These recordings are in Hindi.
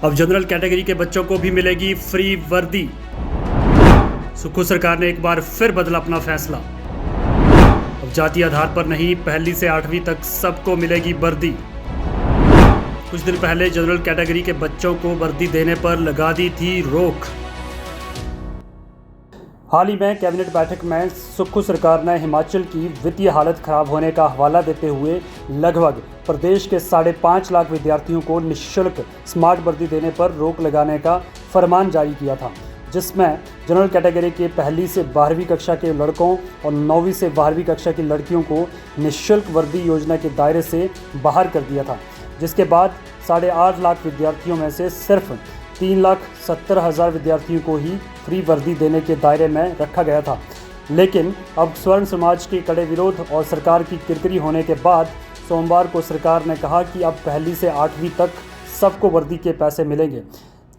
अब जनरल कैटेगरी के बच्चों को भी मिलेगी फ्री वर्दी। सुक्खू सरकार ने एक बार फिर बदला अपना फैसला। अब जाति आधार पर नहीं, पहली से 8वीं तक सबको मिलेगी वर्दी। कुछ दिन पहले जनरल कैटेगरी के बच्चों को वर्दी देने पर लगा दी थी रोक। हाल ही में कैबिनेट बैठक में सुक्खू सरकार ने हिमाचल की वित्तीय हालत खराब होने का हवाला देते हुए लगभग प्रदेश के 5.5 लाख विद्यार्थियों को निःशुल्क स्मार्ट वर्दी देने पर रोक लगाने का फरमान जारी किया था, जिसमें जनरल कैटेगरी के पहली से 12वीं कक्षा के लड़कों और 9वीं से 12वीं कक्षा की लड़कियों को निःशुल्क वर्दी योजना के दायरे से बाहर कर दिया था, जिसके बाद 8.5 लाख विद्यार्थियों में से सिर्फ 3,70,000 विद्यार्थियों को ही फ्री वर्दी देने के दायरे में रखा गया था। लेकिन अब स्वर्ण समाज के कड़े विरोध और सरकार की किरकिरी होने के बाद सोमवार को सरकार ने कहा कि अब पहली से 8वीं तक सबको वर्दी के पैसे मिलेंगे।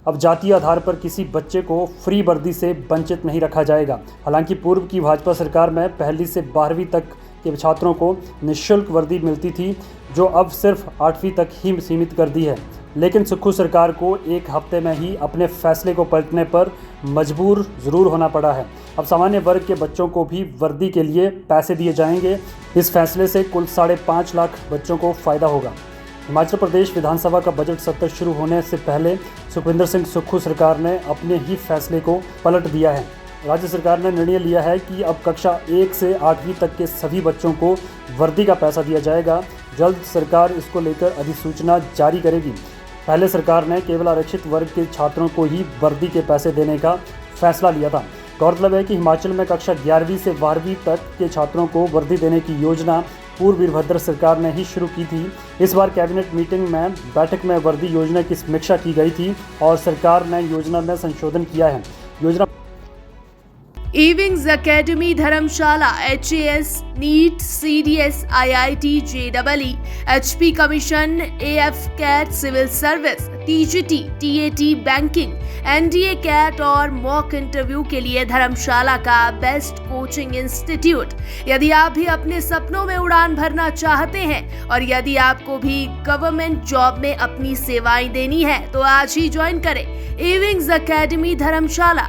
अब जातीय आधार पर किसी बच्चे को फ्री वर्दी से वंचित नहीं रखा जाएगा। हालांकि पूर्व की भाजपा सरकार में पहली से 12वीं तक के छात्रों को निःशुल्क वर्दी मिलती थी, जो अब सिर्फ 8वीं तक ही सीमित कर दी है। लेकिन सुक्खू सरकार को एक हफ्ते में ही अपने फैसले को पलटने पर मजबूर ज़रूर होना पड़ा है। अब सामान्य वर्ग के बच्चों को भी वर्दी के लिए पैसे दिए जाएंगे। इस फैसले से कुल 5.5 लाख बच्चों को फ़ायदा होगा। हिमाचल प्रदेश विधानसभा का बजट सत्र शुरू होने से पहले सुखविंदर सिंह सुक्खू सरकार ने अपने ही फैसले को पलट दिया है। राज्य सरकार ने निर्णय लिया है कि अब कक्षा 1 से 8वीं तक के सभी बच्चों को वर्दी का पैसा दिया जाएगा। जल्द सरकार इसको लेकर अधिसूचना जारी करेगी। पहले सरकार ने केवल आरक्षित वर्ग के छात्रों को ही वर्दी के पैसे देने का फैसला लिया था। गौरतलब है कि हिमाचल में कक्षा 11वीं से 12वीं तक के छात्रों को वर्दी देने की योजना पूर्व वीरभद्र सरकार ने ही शुरू की थी। इस बार कैबिनेट मीटिंग में बैठक में वर्दी योजना की समीक्षा की गई थी और सरकार ने योजना में संशोधन किया है। योजना एविंग्स academy Dharamshala HAS NEET CDS IIT JEE HP commission AF CAT civil service TGT TAT banking NDA CAT और मॉक इंटरव्यू के लिए धर्मशाला का बेस्ट कोचिंग इंस्टीट्यूट। यदि आप भी अपने सपनों में उड़ान भरना चाहते हैं और यदि आपको भी गवर्नमेंट जॉब में अपनी सेवाएं देनी है तो आज ही ज्वाइन करें एविंग्स एकेडमी धर्मशाला।